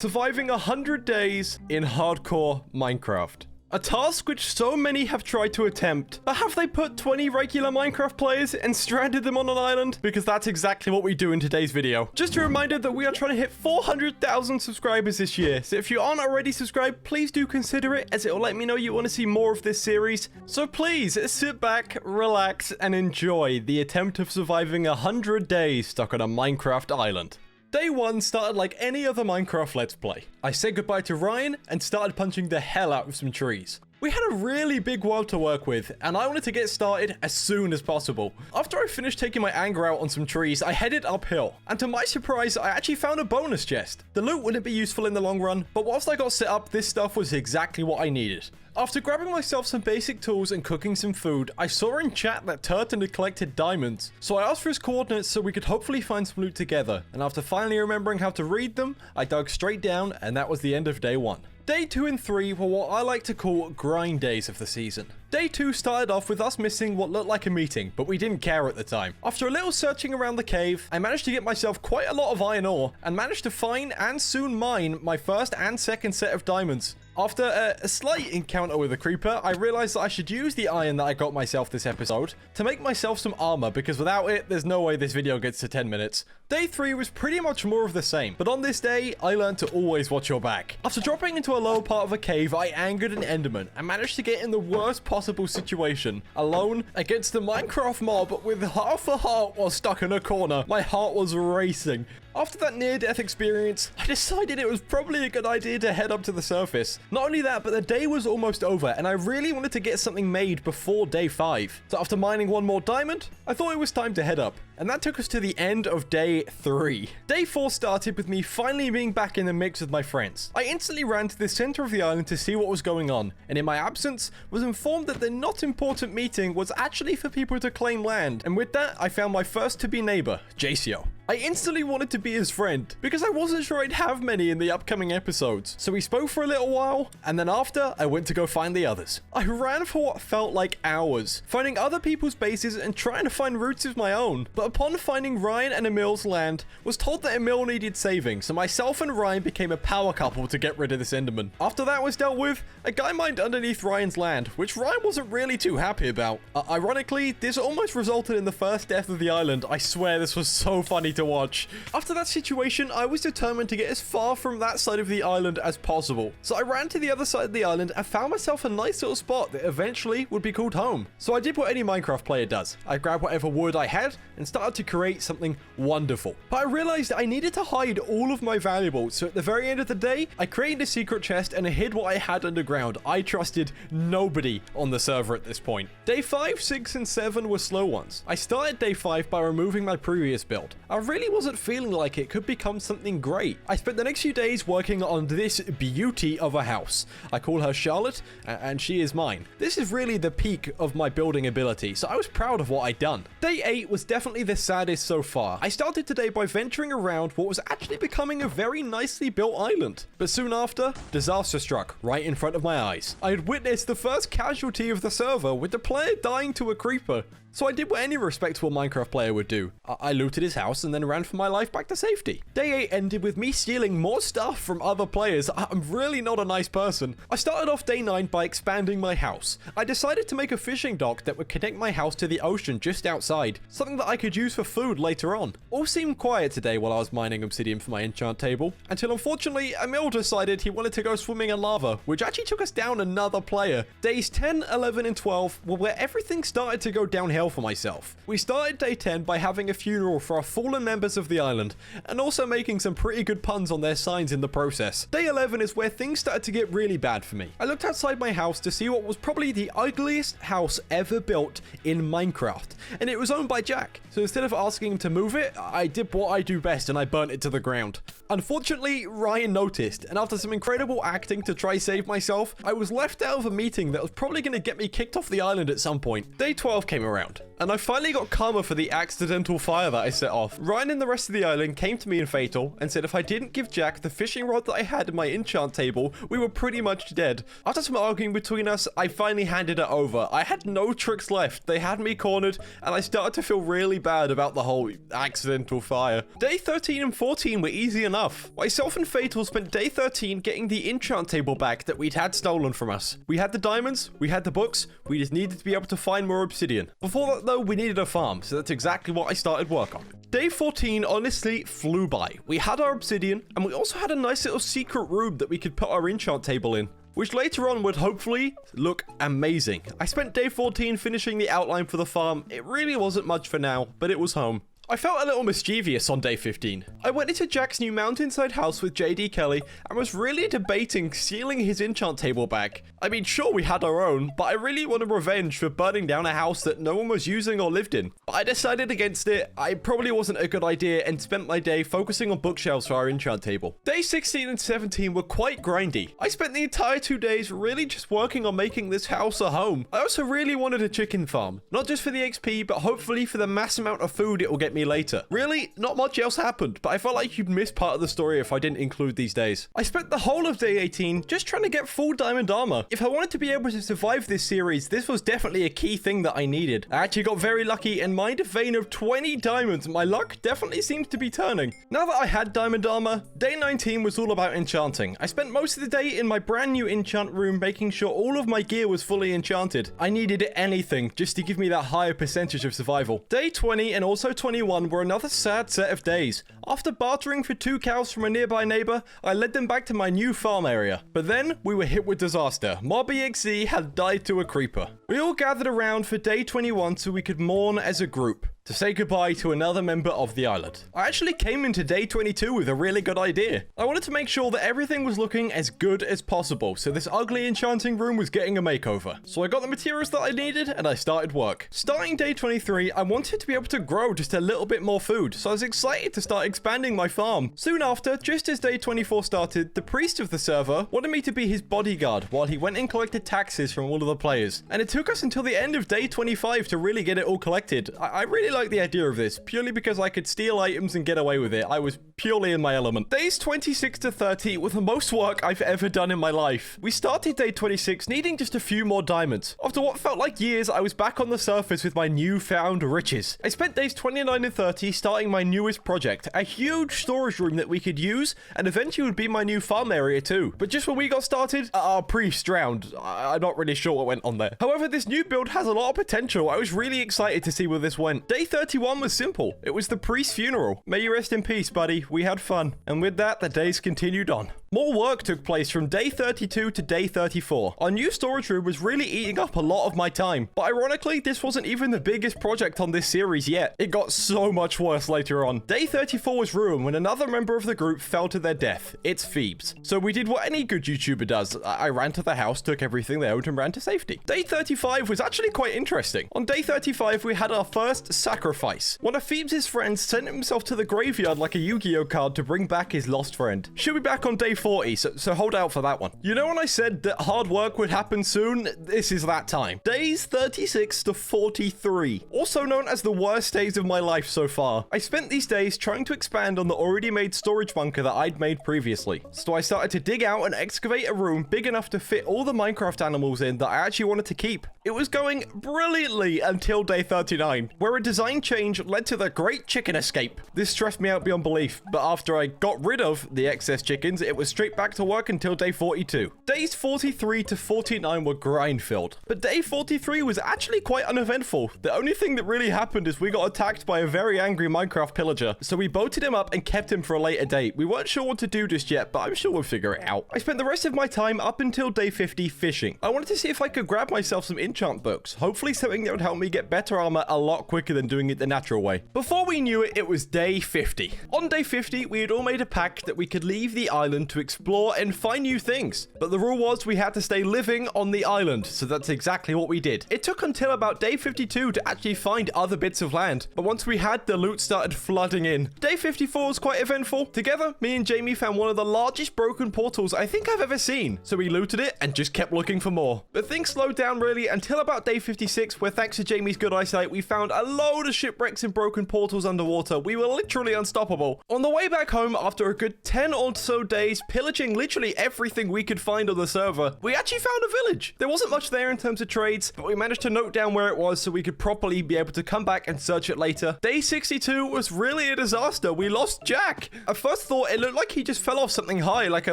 Surviving 100 days in hardcore Minecraft. A task which so many have tried to attempt, but have they put 20 regular Minecraft players and stranded them on an island? Because that's exactly what we do in today's video. Just a reminder that we are trying to hit 400,000 subscribers this year, so if you aren't already subscribed, please do consider it, as it will let me know you want to see more of this series. So please, sit back, relax, and enjoy the attempt of surviving 100 days stuck on a Minecraft island. Day 1 started like any other Minecraft Let's Play. I said goodbye to Ryan and started punching the hell out of some trees. We had a really big world to work with, and I wanted to get started as soon as possible. After I finished taking my anger out on some trees, I headed uphill, and to my surprise, I actually found a bonus chest. The loot wouldn't be useful in the long run, but whilst I got set up, this stuff was exactly what I needed. After grabbing myself some basic tools and cooking some food, I saw in chat that Turton had collected diamonds, so I asked for his coordinates so we could hopefully find some loot together, and after finally remembering how to read them, I dug straight down, and that was the end of day 1. Day 2 and 3 were what I like to call grind days of the season. Day 2 started off with us missing what looked like a meeting, but we didn't care at the time. After a little searching around the cave, I managed to get myself quite a lot of iron ore, and managed to find and soon mine my first and second set of diamonds. After a slight encounter with a creeper, I realized that I should use the iron that I got myself this episode to make myself some armor, because without it, there's no way this video gets to 10 minutes. Day 3 was pretty much more of the same, but on this day, I learned to always watch your back. After dropping into a lower part of a cave, I angered an enderman and managed to get in the worst possible situation, alone against the Minecraft mob with half a heart while stuck in a corner. My heart was racing. After that near-death experience, I decided it was probably a good idea to head up to the surface. Not only that, but the day was almost over, and I really wanted to get something made before day 5. So after mining one more diamond, I thought it was time to head up. And that took us to the end of day 3. Day 4 started with me finally being back in the mix with my friends. I instantly ran to the center of the island to see what was going on, and in my absence, was informed that the not important meeting was actually for people to claim land. And with that, I found my first to-be neighbor, Jacio. I instantly wanted to be his friend, because I wasn't sure I'd have many in the upcoming episodes. So we spoke for a little while, and then after, I went to go find the others. I ran for what felt like hours, finding other people's bases and trying to find routes of my own. But upon finding Ryan and Emil's land, was told that Emil needed saving, so myself and Ryan became a power couple to get rid of this enderman. After that was dealt with, a guy mined underneath Ryan's land, which Ryan wasn't really too happy about. Ironically, this almost resulted in the first death of the island. I swear this was so funny to watch. After that situation, I was determined to get as far from that side of the island as possible. So I ran to the other side of the island and found myself a nice little spot that eventually would be called home. So I did what any Minecraft player does. I grabbed whatever wood I had and started to create something wonderful. But I realized I needed to hide all of my valuables. So at the very end of the day, I created a secret chest and I hid what I had underground. I trusted nobody on the server at this point. Day 5, 6, and 7 were slow ones. I started day 5 by removing my previous build. I really wasn't feeling like it could become something great. I spent the next few days working on this beauty of a house. I call her Charlotte, and she is mine. This is really the peak of my building ability, so I was proud of what I'd done. Day 8 was definitely the saddest so far. I started today by venturing around what was actually becoming a very nicely built island. But soon after, disaster struck right in front of my eyes. I had witnessed the first casualty of the server, with the player dying to a creeper. So I did what any respectable Minecraft player would do. I looted his house and then ran for my life back to safety. Day 8 ended with me stealing more stuff from other players. I'm really not a nice person. I started off day 9 by expanding my house. I decided to make a fishing dock that would connect my house to the ocean just outside, something that I could use for food later on. All seemed quiet today while I was mining obsidian for my enchant table, until unfortunately Emil decided he wanted to go swimming in lava, which actually took us down another player. Days 10, 11, and 12 were where everything started to go downhill for myself. We started day 10 by having a funeral for our fallen members of the island, and also making some pretty good puns on their signs in the process. Day 11 is where things started to get really bad for me. I looked outside my house to see what was probably the ugliest house ever built in Minecraft, and it was owned by Jack. So instead of asking him to move it, I did what I do best and I burnt it to the ground. Unfortunately, Ryan noticed, and after some incredible acting to try save myself, I was left out of a meeting that was probably going to get me kicked off the island at some point. Day 12 came around. And I finally got karma for the accidental fire that I set off. Ryan and the rest of the island came to me in Fatal and said if I didn't give Jack the fishing rod that I had in my enchant table, we were pretty much dead. After some arguing between us, I finally handed it over. I had no tricks left. They had me cornered, and I started to feel really bad about the whole accidental fire. Day 13 and 14 were easy enough. Myself and Fatal spent day 13 getting the enchant table back that we'd had stolen from us. We had the diamonds, we had the books, we just needed to be able to find more obsidian. Before that though, we needed a farm, so that's exactly what I started work on. Day 14 honestly flew by. We had our obsidian, and we also had a nice little secret room that we could put our enchant table in, which later on would hopefully look amazing. I spent day 14 finishing the outline for the farm. It really wasn't much for now, but it was home. I felt a little mischievous on day 15. I went into Jack's new mountainside house with JD Kelly and was really debating stealing his enchant table back. I mean, sure, we had our own, but I really wanted revenge for burning down a house that no one was using or lived in. But I decided against it. I probably wasn't a good idea and spent my day focusing on bookshelves for our enchant table. Day 16 and 17 were quite grindy. I spent the entire 2 days really just working on making this house a home. I also really wanted a chicken farm, not just for the XP, but hopefully for the mass amount of food it will get me later. Really, not much else happened, but I felt like you'd miss part of the story if I didn't include these days. I spent the whole of day 18 just trying to get full diamond armor. If I wanted to be able to survive this series, this was definitely a key thing that I needed. I actually got very lucky and mined a vein of 20 diamonds. My luck definitely seems to be turning. Now that I had diamond armor, day 19 was all about enchanting. I spent most of the day in my brand new enchant room making sure all of my gear was fully enchanted. I needed anything just to give me that higher percentage of survival. Day 20 and also 21 were another sad set of days. After bartering for 2 cows from a nearby neighbor, I led them back to my new farm area. But then we were hit with disaster. Mob EXE had died to a creeper. We all gathered around for day 21 so we could mourn as a group, to say goodbye to another member of the island. I actually came into day 22 with a really good idea. I wanted to make sure that everything was looking as good as possible, so this ugly enchanting room was getting a makeover. So I got the materials that I needed and I started work. Starting day 23, I wanted to be able to grow just a little bit more food, so I was excited to start expanding my farm. Soon after, just as day 24 started, the priest of the server wanted me to be his bodyguard while he went and collected taxes from all of the players. And it took us until the end of day 25 to really get it all collected. I really like the idea of this, purely because I could steal items and get away with it. I was purely in my element. Days 26 to 30 were the most work I've ever done in my life. We started day 26 needing just a few more diamonds. After what felt like years, I was back on the surface with my newfound riches. I spent days 29 and 30 starting my newest project, a huge storage room that we could use, and eventually would be my new farm area too. But just when we got started, our priest drowned. I'm not really sure what went on there. However, this new build has a lot of potential. I was really excited to see where this went. Day 31 was simple. It was the priest's funeral. May you rest in peace, buddy. We had fun. And with that, the days continued on. More work took place from day 32 to day 34. Our new storage room was really eating up a lot of my time. But ironically, this wasn't even the biggest project on this series yet. It got so much worse later on. Day 34 was ruined when another member of the group fell to their death. It's Phoebes. So we did what any good YouTuber does. I ran to the house, took everything they owned, and ran to safety. Day 35 was actually quite interesting. On day 35, we had our first sacrifice. One of Phoebes' friends sent himself to the graveyard like a Yu-Gi-Oh card to bring back his lost friend. She'll be back on day 40, so hold out for that one. You know when I said that hard work would happen soon? This is that time. Days 36 to 43, also known as the worst days of my life so far. I spent these days trying to expand on the already made storage bunker that I'd made previously. So I started to dig out and excavate a room big enough to fit all the Minecraft animals in that I actually wanted to keep. It was going brilliantly until day 39, where a design change led to the Great Chicken Escape. This stressed me out beyond belief, but after I got rid of the excess chickens, it was straight back to work until day 42. Days 43 to 49 were grind-filled, but day 43 was actually quite uneventful. The only thing that really happened is we got attacked by a very angry Minecraft pillager, so we boated him up and kept him for a later date. We weren't sure what to do just yet, but I'm sure we'll figure it out. I spent the rest of my time up until day 50 fishing. I wanted to see if I could grab myself some enchant books, hopefully something that would help me get better armor a lot quicker than doing it the natural way. Before we knew it, it was day 50. On day 50, we had all made a pact that we could leave the island to explore and find new things, but the rule was we had to stay living on the island, so that's exactly what we did. It took until about day 52 to actually find other bits of land, but once we had, the loot started flooding in. Day 54 was quite eventful. Together, me and Jamie found one of the largest broken portals I think I've ever seen, so we looted it and just kept looking for more. But things slowed down really until about day 56, where thanks to Jamie's good eyesight, we found a load of shipwrecks and broken portals underwater. We were literally unstoppable. On the way back home, after a good 10 or so days, pillaging literally everything we could find on the server, we actually found a village. There wasn't much there in terms of trades, but we managed to note down where it was so we could properly be able to come back and search it later. Day 62 was really a disaster. We lost Jack. At first thought, it looked like he just fell off something high like a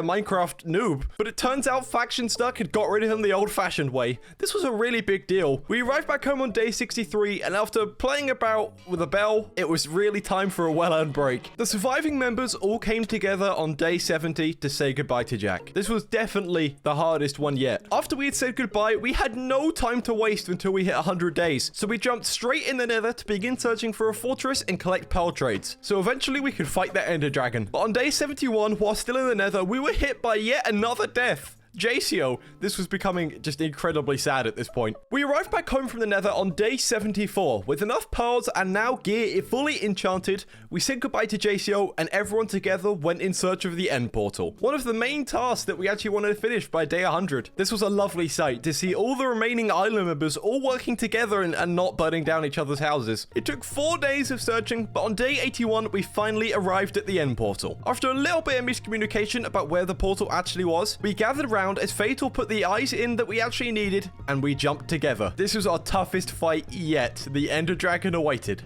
Minecraft noob, but it turns out Faction Stuck had got rid of him the old-fashioned way. This was a really big deal. We arrived back home on day 63, and after playing about with a bell, it was really time for a well-earned break. The surviving members all came together on day 70 to say goodbye to Jack. This was definitely the hardest one yet. After we had said goodbye, we had no time to waste until we hit 100 days, so we jumped straight in the nether to begin searching for a fortress and collect pearl trades, so eventually we could fight that ender dragon. But on day 71, while still in the nether, we were hit by yet another death. JCO. This was becoming just incredibly sad at this point. We arrived back home from the nether on day 74. With enough pearls and now gear fully enchanted, we said goodbye to JCO and everyone together went in search of the end portal. One of the main tasks that we actually wanted to finish by day 100. This was a lovely sight to see all the remaining island members all working together and not burning down each other's houses. It took 4 days of searching, but on day 81, we finally arrived at the end portal. After a little bit of miscommunication about where the portal actually was, we gathered around as Fatal put the eyes in that we actually needed, and we jumped together. This was our toughest fight yet. The Ender Dragon awaited.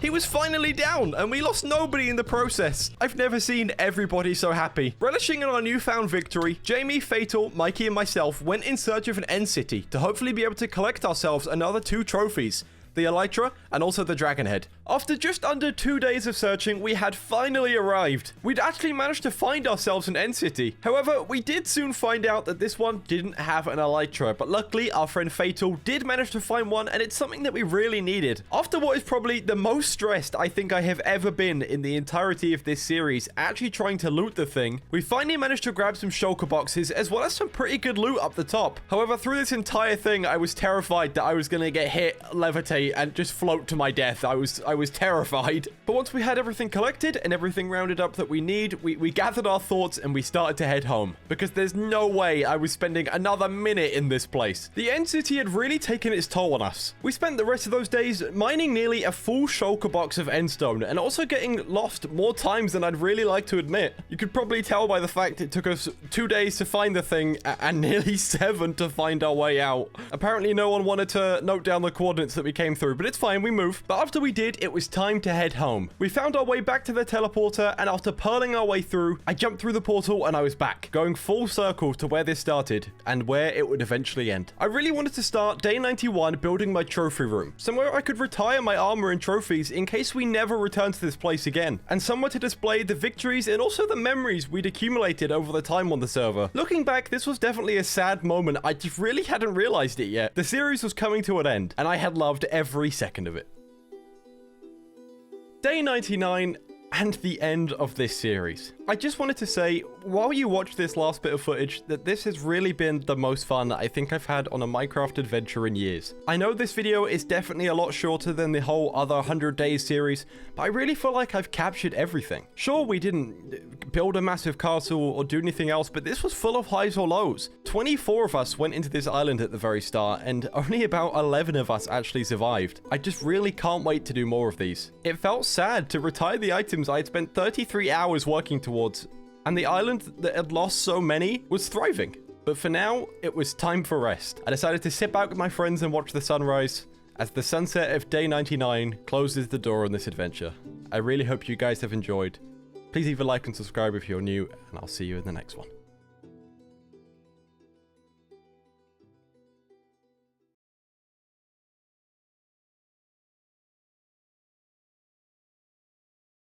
He was finally down, and we lost nobody in the process. I've never seen everybody so happy. Relishing in our newfound victory, Jamie, Fatal, Mikey, and myself went in search of an end city to hopefully be able to collect ourselves another 2 trophies. The Elytra, and also the Dragon Head. After just under 2 days of searching, we had finally arrived. We'd actually managed to find ourselves an end city. However, we did soon find out that this one didn't have an Elytra, but luckily our friend Fatal did manage to find one, and it's something that we really needed. After what is probably the most stressed I think I have ever been in the entirety of this series, actually trying to loot the thing, we finally managed to grab some shulker boxes, as well as some pretty good loot up the top. However, through this entire thing, I was terrified that I was going to get hit, levitate, and just float to my death. I was terrified. But once we had everything collected and everything rounded up that we need, we gathered our thoughts and we started to head home, because there's no way I was spending another minute in this place. The end city had really taken its toll on us. We spent the rest of those days mining nearly a full shulker box of endstone, and also getting lost more times than I'd really like to admit. You could probably tell by the fact it took us 2 days to find the thing and nearly 7 to find our way out. Apparently no one wanted to note down the coordinates that we came through, but it's fine, we moved. But after we did, it was time to head home. We found our way back to the teleporter, and after purling our way through, I jumped through the portal and I was back, going full circle to where this started and where it would eventually end. I really wanted to start day 91 building my trophy room, somewhere I could retire my armor and trophies in case we never return to this place again, and somewhere to display the victories and also the memories we'd accumulated over the time on the server. Looking back, this was definitely a sad moment. I just really hadn't realized it yet. The series was coming to an end, and I had loved every second of it. Day 99 and the end of this series. I just wanted to say, while you watch this last bit of footage, that this has really been the most fun I think I've had on a Minecraft adventure in years. I know this video is definitely a lot shorter than the whole other 100 days series, but I really feel like I've captured everything. Sure, we didn't build a massive castle or do anything else, but this was full of highs or lows. 24 of us went into this island at the very start, and only about 11 of us actually survived. I just really can't wait to do more of these. It felt sad to retire the items I had spent 33 hours working towards, and the island that had lost so many was thriving. But for now, it was time for rest. I decided to sit back with my friends and watch the sunrise as the sunset of day 99 closes the door on this adventure. I really hope you guys have enjoyed. Please leave a like and subscribe if you're new, and I'll see you in the next one.